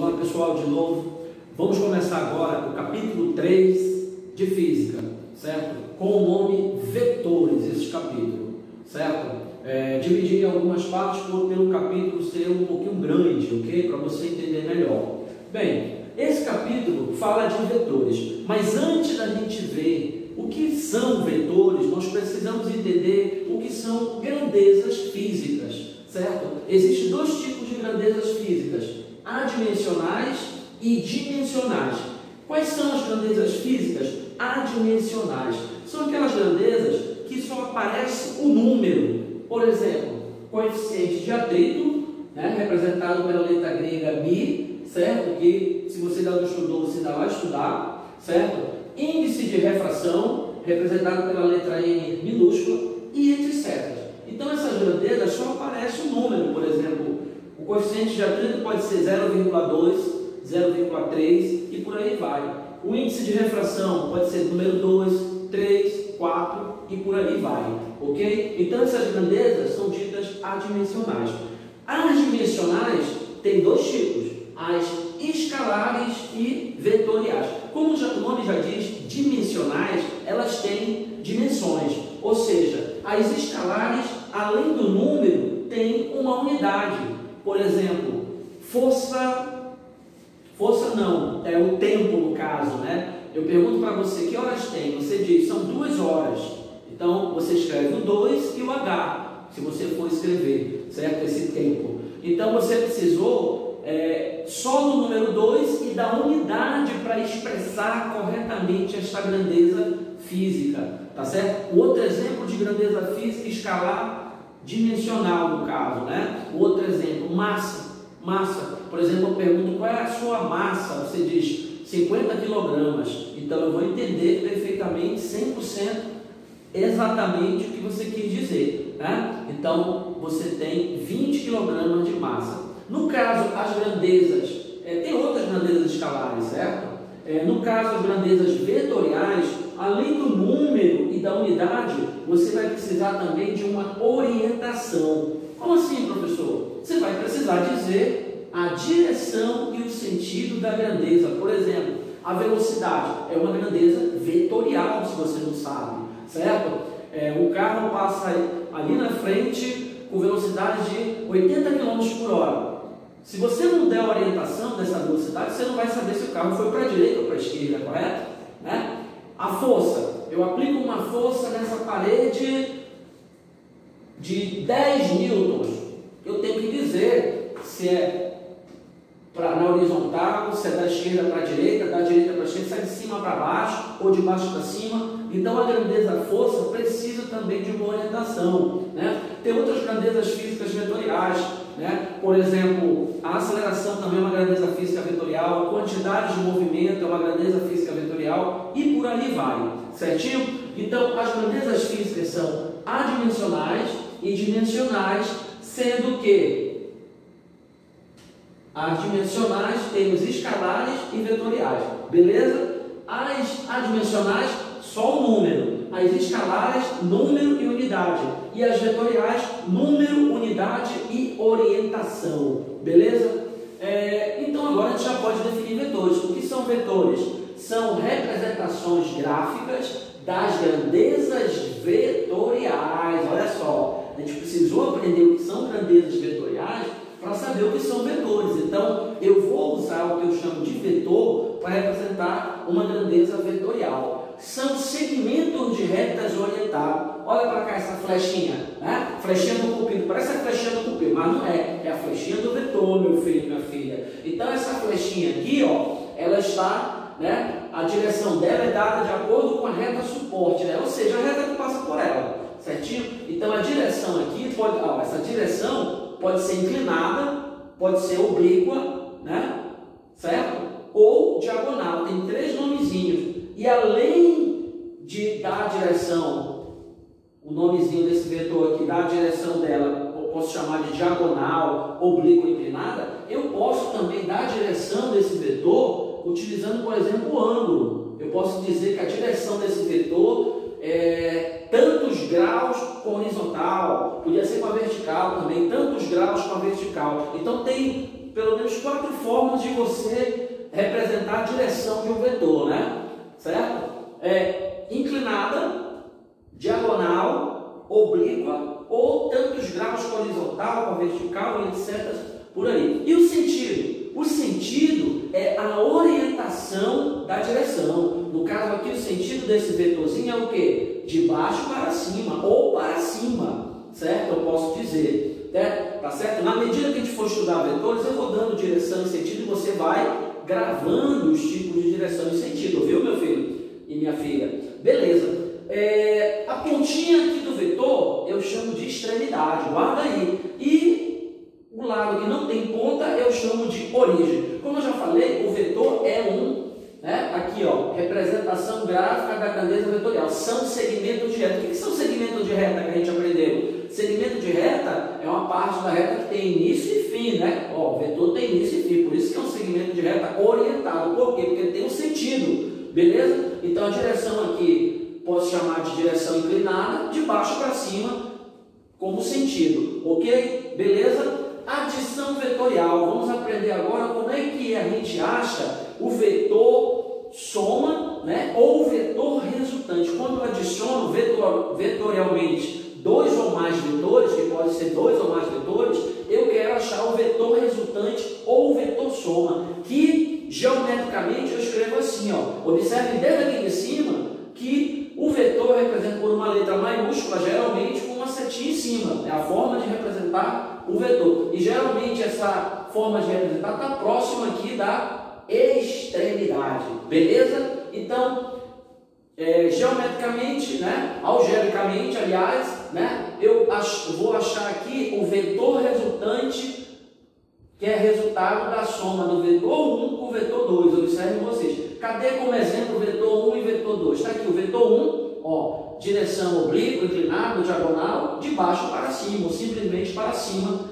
Olá pessoal, de novo. Vamos começar agora o capítulo 3 de Física, certo? Com o nome Vetores, esse capítulo, certo? Dividir em algumas partes pelo capítulo ser um pouquinho grande, ok? Para você entender melhor. Bem, esse capítulo fala de vetores, mas antes da gente ver o que são vetores, nós precisamos entender o que são grandezas físicas, certo? Existem dois tipos de grandezas físicas, adimensionais e dimensionais. Quais são as grandezas físicas adimensionais? São aquelas grandezas que só aparece o número. Por exemplo, coeficiente de atrito, representado pela letra grega μ, certo? Que se você ainda não estudou, você ainda vai estudar, certo? Índice de refração, representado pela letra N minúscula, e etc. Então essas grandezas só aparece o número. Por exemplo, o coeficiente de atrito pode ser 0,2, 0,3 e por aí vai. O índice de refração pode ser número 2, 3, 4 e por aí vai, ok? Então essas grandezas são ditas adimensionais. As dimensionais têm dois tipos, as escalares e vetoriais. Como o nome já diz, dimensionais, elas têm dimensões, ou seja, as escalares, além do número, têm uma unidade. Por exemplo, força não, é o tempo no caso, Eu pergunto para você, que horas tem? Você diz, são 2 horas. Então, você escreve o 2 e o H, se você for escrever, certo? Esse tempo. Então, você precisou só do número 2 e da unidade para expressar corretamente esta grandeza física, tá certo? O outro exemplo de grandeza física escalar dimensional, no caso, O outro exemplo, massa. Por exemplo, eu pergunto qual é a sua massa, você diz 50 kg, então eu vou entender perfeitamente, 100%, exatamente o que você quis dizer, Então, você tem 20 kg de massa. No caso, as grandezas, tem outras grandezas escalares, certo? No caso, as grandezas vetoriais, além do número e da unidade, você vai precisar também de uma orientação. Como assim, professor? Você vai precisar dizer a direção e o sentido da grandeza. Por exemplo, a velocidade é uma grandeza vetorial, se você não sabe, certo? O carro passa ali na frente com velocidade de 80 km por hora. Se você não der a orientação dessa velocidade, você não vai saber se o carro foi para a direita ou para a esquerda, correto? A força, eu aplico uma força nessa parede de 10 newtons. Eu tenho que dizer se é na horizontal, se é da esquerda para a direita, da direita para a esquerda, se é de cima para baixo ou de baixo para cima. Então a grandeza força precisa também de uma orientação, Tem outras grandezas físicas vetoriais, Por exemplo, a aceleração também é uma grandeza física vetorial, a quantidade de movimento é uma grandeza física vetorial e por aí vai, certinho? Então as grandezas físicas são adimensionais e dimensionais, sendo que as dimensionais temos escalares e vetoriais, beleza? As adimensionais, só o número. As escalares, número e unidade. E as vetoriais, número, unidade e orientação, beleza? Então agora a gente já pode definir vetores. O que são vetores? São representações gráficas das grandezas vetoriais. Olha só, a gente precisou aprender o que são grandezas vetoriais para saber o que são vetores. Então, eu vou usar o que eu chamo de vetor para representar uma grandeza vetorial. São segmentos de retas orientados. Olha para cá essa flechinha, Flechinha do cupido, parece a flechinha do cupido, mas não é. É a flechinha do vetor, meu filho, minha filha. Então, essa flechinha aqui, ela está, a direção dela é dada de acordo com a reta suporte, Ou seja, a reta que passa por ela, certinho? Então, a direção aqui essa direção pode ser inclinada, pode ser oblíqua, certo? Ou diagonal, tem 3 nomezinhos. E além de dar a direção, o nomezinho desse vetor aqui, dar a direção dela, eu posso chamar de diagonal, oblíqua, inclinada, eu posso também dar a direção desse vetor utilizando, por exemplo, o ângulo. Eu posso dizer que a direção desse vetor tantos graus com a horizontal, podia ser com a vertical também, tantos graus com a vertical. Então tem pelo menos 4 formas de você representar a direção de um vetor, né? Certo? Inclinada, diagonal, oblíqua, ou tantos graus com horizontal, com vertical e etc. por aí. E o sentido? O sentido é a orientação da direção. No caso aqui, o sentido desse vetorzinho é o quê? De baixo para cima, ou para cima, certo? Eu posso dizer, né? Tá certo? Na medida que a gente for estudar vetores, eu vou dando direção e sentido e você vai gravando os tipos de direção e sentido, viu, meu filho e minha filha? Beleza. A pontinha aqui do vetor eu chamo de extremidade, guarda aí. E o lado que não tem ponta eu chamo de origem. Como eu já falei, o vetor é aqui ó, representação gráfica da grandeza vetorial. São segmentos de reta. O que são segmentos de reta que a gente aprendeu? Segmento de reta é uma parte da reta que tem início e fim, né? Ó, o vetor tem início e fim, por isso que é um segmento de reta orientado. Por quê? Porque ele tem um sentido, beleza? Então a direção aqui posso chamar de direção inclinada, de baixo para cima, como sentido, ok? Beleza? Adição vetorial. Vamos aprender agora como é que a gente acha o vetor soma, né? Ou o vetor resultante. Quando eu adiciono vetorialmente 2 ou mais vetores, que pode ser 2 ou mais vetores, eu quero achar o vetor resultante ou o vetor soma, que geometricamente eu escrevo assim, ó. Observe desde aqui de cima que o vetor é representado por uma letra maiúscula, geralmente com uma setinha em cima. É a forma de representar o vetor. E geralmente essa forma de representar está próxima aqui da extremidade. Beleza? Então, geometricamente, né? Algebricamente, aliás, né? Eu vou achar aqui o vetor resultante, que é resultado da soma do vetor 1 com o vetor 2. Observem vocês. Cadê como exemplo o vetor 1 e o vetor 2? Está aqui o vetor 1, ó, direção oblíqua, inclinado, diagonal, de baixo para cima, ou simplesmente para cima,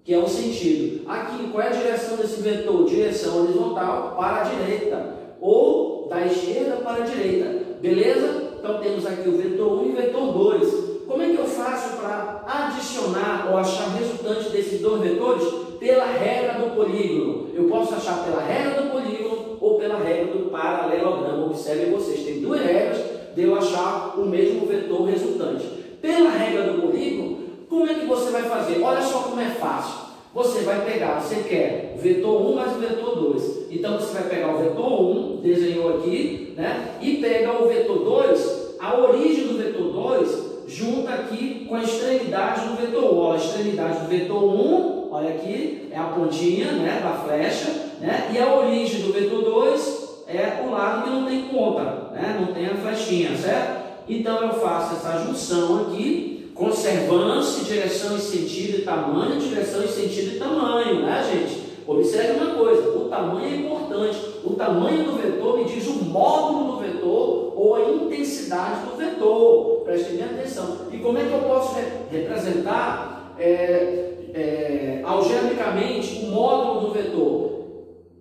que é o sentido. Aqui, qual é a direção desse vetor? Direção horizontal para a direita, ou da esquerda para a direita. Beleza? Então temos aqui o vetor 1 e o vetor 2. Como é que eu faço para adicionar ou achar resultante desses 2 vetores? Pela regra do polígono. Eu posso achar pela regra do polígono ou pela regra do paralelogramo. Observem vocês, tem 2 regras de eu achar o mesmo vetor resultante. Pela regra do polígono, como é que você vai fazer? Olha só como é fácil. Você vai pegar, você quer o vetor 1 mais o vetor 2. Então você vai pegar o vetor 1, desenhou aqui, né? E pega o vetor 2, a origem do vetor 2, junta aqui com a extremidade do vetor 1. A extremidade do vetor 1, olha aqui, é a pontinha, né, da flecha, né? E a origem do vetor 2 é o lado que não tem ponta, né? Não tem a flechinha, certo? Então eu faço essa junção aqui, conservando-se direção e sentido e tamanho, direção e sentido e tamanho, né, gente? Observe uma coisa, o tamanho é importante. O tamanho do vetor me diz o módulo do vetor ou a intensidade do vetor. Prestem bem atenção. E como é que eu posso representar algebricamente o módulo do vetor?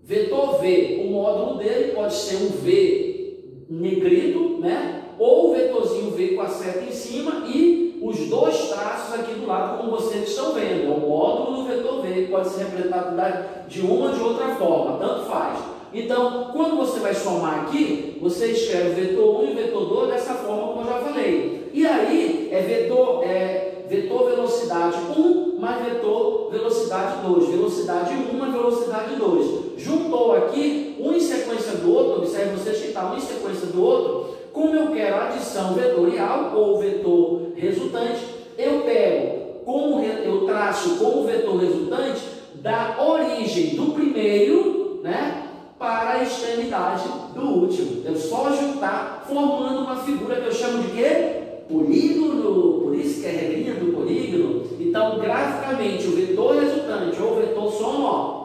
Vetor V, o módulo dele pode ser um V negrito, né? Ou o vetorzinho V com a seta em cima e os 2 traços aqui do lado, como vocês estão vendo. É o módulo do vetor V, pode ser representado de uma ou de outra forma, tanto faz. Então, quando você vai somar aqui, você escreve o vetor 1 e o vetor 2 dessa forma como eu já falei. E aí, vetor velocidade 1 mais vetor velocidade 2. Velocidade 1 mais velocidade 2. Juntou aqui, um em sequência do outro, observe vocês que está um em sequência do outro. Como eu quero a adição vetorial ou vetor resultante, eu traço como vetor resultante da origem do primeiro, né, para a extremidade do último. Eu só juntar, formando uma figura que eu chamo de quê? Polígono. Por isso que é a regrinha do polígono. Então, graficamente, o vetor resultante ou o vetor soma,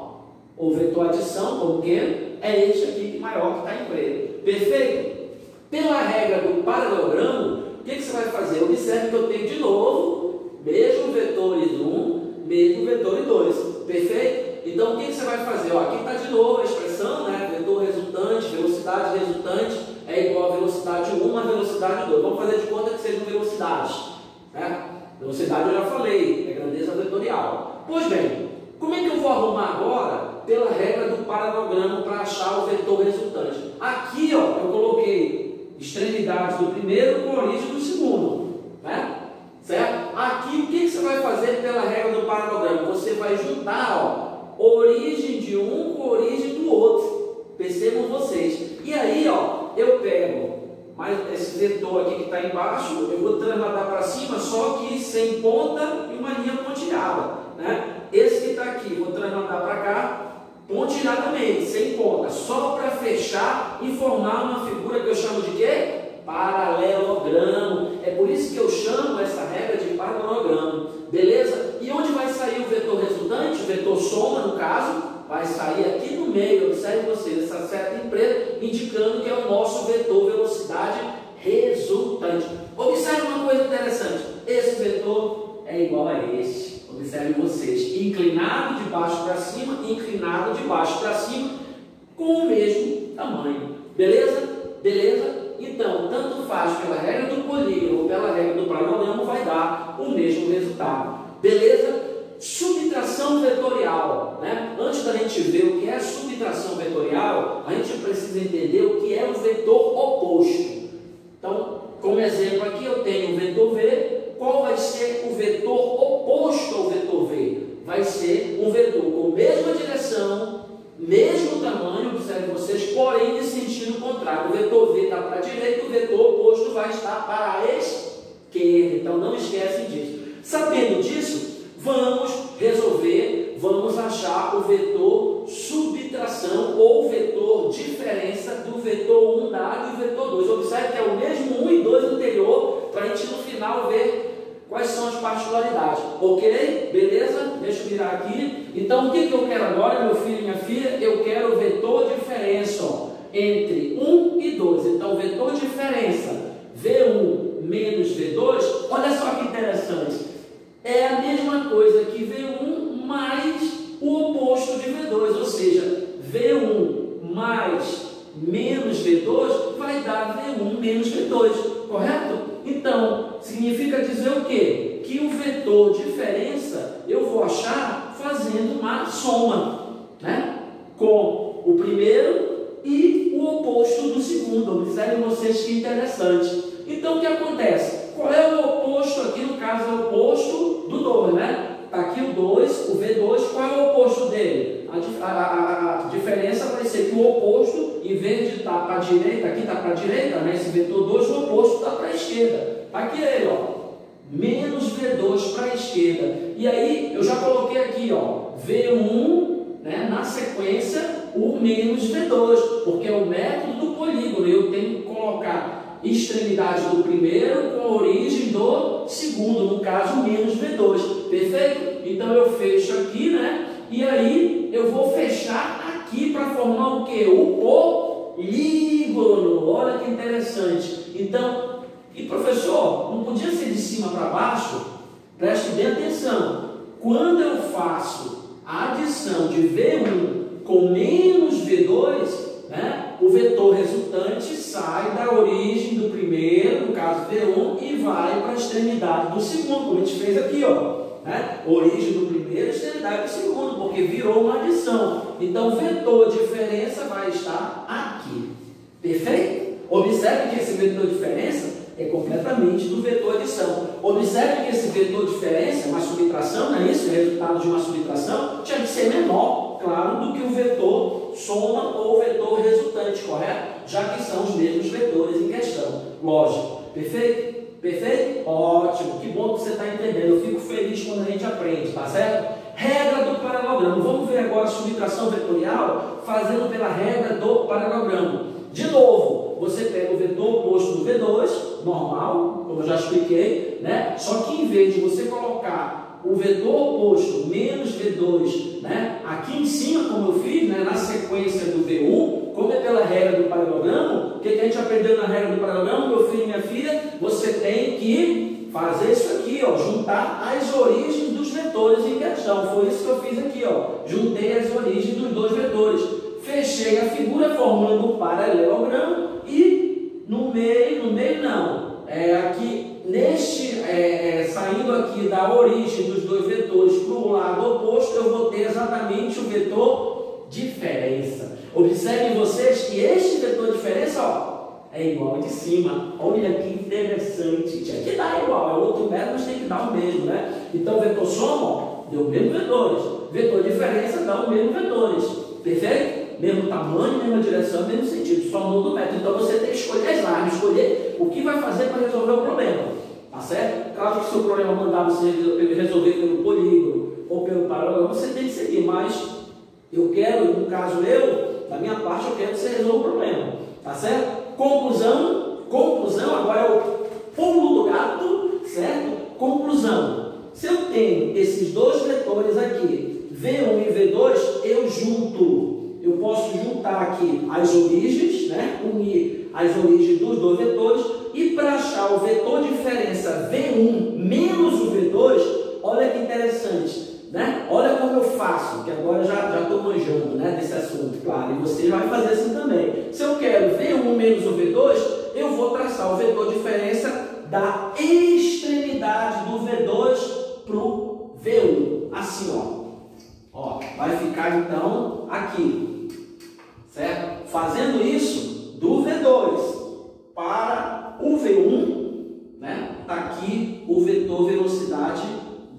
ou vetor adição, como que é este aqui maior que está em preto. Perfeito? Pela regra do paralelogramo, o que você vai fazer? Observe que eu tenho de novo mesmo vetores 1, mesmo vetor 2. Perfeito? Então o que você vai fazer? Ó, aqui está de novo a expressão, né? Vetor resultante, velocidade resultante é igual a velocidade 1 mais velocidade 2. Vamos fazer de conta que sejam velocidades, né? Velocidade eu já falei, é grandeza vetorial. Pois bem, como é que eu vou arrumar agora paralelogramo para achar o vetor resultante. Aqui, ó, eu coloquei extremidades do primeiro com origem do segundo, né? Certo? Aqui, o que você vai fazer pela regra do paralelogramo? Você vai juntar, ó, origem de um com origem do outro. Percebam vocês. E aí, ó, eu pego mais esse vetor aqui que está embaixo, eu vou transladar para cima, só que sem ponta e uma linha pontilhada, né? Esse que está aqui, vou transladar para cá, pontilhadamente, sem ponta, só para fechar e formar uma figura que eu chamo de quê? Paralelogramo. É por isso que eu chamo essa regra de paralelogramo, beleza? E onde vai sair o vetor resultante? O vetor soma, no caso, vai sair aqui no meio. Observe vocês, essa seta em preto, indicando que é o nosso vetor velocidade resultante. Observe uma coisa interessante, esse vetor é igual a este. Observe vocês, inclinado de baixo para cima, inclinado de baixo para cima, com o mesmo tamanho, beleza? Beleza? Então, tanto faz pela regra do polígono ou pela regra do paralelogramo, vai dar o mesmo resultado, beleza? Subtração vetorial, né? Antes da gente ver o que é subtração vetorial, a gente precisa entender o que é o vetor oposto. Então, como exemplo aqui, eu tenho o vetor V. Qual vai ser o vetor oposto ao vetor V? Vai ser um vetor com a mesma direção, mesmo tamanho, observe vocês, porém de sentido contrário. O vetor V está para a direita, o vetor oposto vai estar para a esquerda. Então, não esquecem disso. Sabendo disso, vamos resolver, vamos achar o vetor subtração ou vetor diferença do vetor 1 dado e o vetor 2. Observe que é o mesmo 1 e 2 anterior, para a gente no final ver quais são as particularidades. Ok? Beleza? Deixa eu virar aqui. Então, o que eu quero agora, meu filho e minha filha? Eu quero o vetor diferença, ó, entre 1 e 2. Então, vetor diferença V1 menos V2, olha só que interessante. É a mesma coisa que V1 mais o oposto de V2, ou seja, V1 mais menos V2 vai dar V1 menos V2, correto? Então, significa dizer o quê? Que o vetor diferença eu vou achar fazendo uma soma, né? Com o primeiro e o oposto do segundo. Observem vocês que interessante. Então, o que acontece? Qual é o oposto aqui? No caso, é o oposto do 2, né? Está aqui o 2, o V2, qual é o oposto dele? A diferença vai ser que o oposto, em vez de estar para a direita, aqui está para a direita, né? Esse vetor 2, o oposto está para a esquerda. Está aqui ele, ó, menos V2 para a esquerda. E aí, eu já coloquei aqui, ó, V1, né? Na sequência, o menos V2, porque é o método do polígono. Eu tenho que colocar extremidade do primeiro com a origem do segundo, no caso, menos V2. Perfeito? Então, eu fecho aqui, né? E aí, eu vou fechar aqui para formar o quê? O polígono. Olha que interessante. Então, e professor, não podia ser de cima para baixo? Preste bem atenção. Quando eu faço a adição de V1 com menos V2, né, o vetor resultante sai da origem do primeiro, no caso V1, e vai para a extremidade do segundo, como a gente fez aqui, ó. Né? Origem do primeiro, extremidade do segundo, porque virou uma adição. Então, o vetor diferença vai estar aqui. Perfeito? Observe que esse vetor diferença é completamente do vetor adição. Observe que esse vetor diferença é uma subtração, não é isso? É resultado de uma subtração, tinha que ser menor, claro, do que o vetor soma ou vetor resultante, correto? Já que são os mesmos vetores em questão. Lógico. Perfeito? Perfeito? Ótimo, que bom que você está entendendo. Eu fico feliz quando a gente aprende, tá certo? Regra do paralelogramo. Vamos ver agora a subtração vetorial fazendo pela regra do paralelogramo. De novo, você pega o vetor oposto do V2, normal, como eu já expliquei, né? Só que em vez de você colocar o vetor oposto menos V2, né, aqui em cima, como eu fiz, né, na sequência do V1, como é pela regra do paralelogramo, o que a gente aprendeu na regra do paralelogramo, meu filho e minha filha? Você tem que fazer isso aqui, ó, juntar as origens dos vetores em questão. Foi isso que eu fiz aqui, ó. Juntei as origens dos dois vetores. Fechei a figura formando um paralelogramo e no meio não, aqui neste, saindo aqui da origem dos dois vetores para o lado oposto, eu vou ter exatamente o vetor diferença. Observem vocês que este vetor de diferença, ó, é igual ao de cima. Olha que interessante. Tinha que dar igual, é outro método, mas tem que dar o mesmo, né? Então, vetor soma, ó, deu o mesmo vetores. Vetor diferença dá o mesmo vetores. Perfeito? Mesmo tamanho, mesma direção, mesmo sentido. Só muda o método. Então, você tem que escolher as armas, escolher o que vai fazer para resolver o problema. Tá certo? Claro que se o problema mandar você resolver pelo polígono ou pelo paralelo, você tem que seguir. Mas eu quero, no caso da minha parte, eu quero que você resolva o problema. Tá certo? Conclusão, agora é o pulo do gato, certo? Conclusão. Se eu tenho esses dois vetores aqui, V1 e V2, eu junto. Eu posso juntar aqui as origens, né? Unir as origens dos dois vetores. E para achar o vetor diferença V1 menos o V2, olha que interessante, né? Olha como eu faço, que agora já estou manjando, né, desse assunto, claro, e você vai fazer assim também. Se eu quero V1 menos o V2, eu vou traçar o vetor diferença da extremidade do V2 para o V1, assim, ó, vai ficar então aqui, certo? Fazendo isso, do V2 para o V1, né? Está aqui o vetor velocidade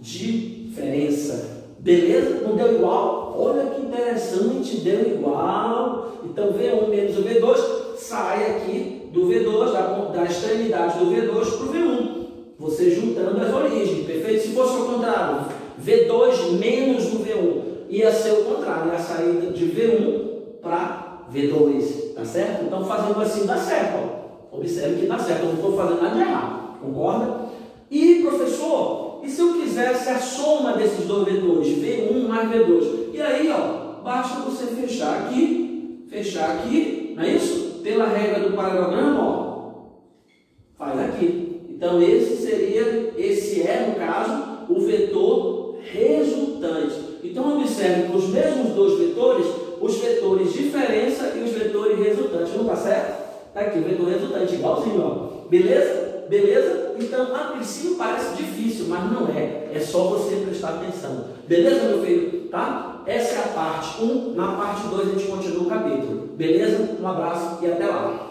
diferença. Beleza? Não deu igual? Olha que interessante, deu igual. Então, V1 menos o V2 sai aqui do V2, da extremidade do V2 para o V1. Você juntando as origens, perfeito? Se fosse o contrário, V2 menos o V1, ia ser o contrário, a saída de V1 para V2, tá certo? Então, fazendo assim dá certo, ó. Observe que dá certo, eu não estou fazendo nada de errado, concorda? E, professor, e se eu quisesse a soma desses dois vetores, V1 mais V2? E aí, ó, basta você fechar aqui, não é isso? Pela regra do paralelogramo, ó, faz aqui. Então, esse é, no caso, o vetor resultante. Então, observe que os mesmos dois vetores, os vetores diferença e os vetores resultantes. Não está certo? Está aqui, o vetor resultante igualzinho, ó. Beleza? Beleza? Então, a princípio parece difícil, mas não é. É só você prestar atenção. Beleza, meu filho? Tá? Essa é a parte 1. Na parte 2 a gente continua o capítulo. Beleza? Um abraço e até lá.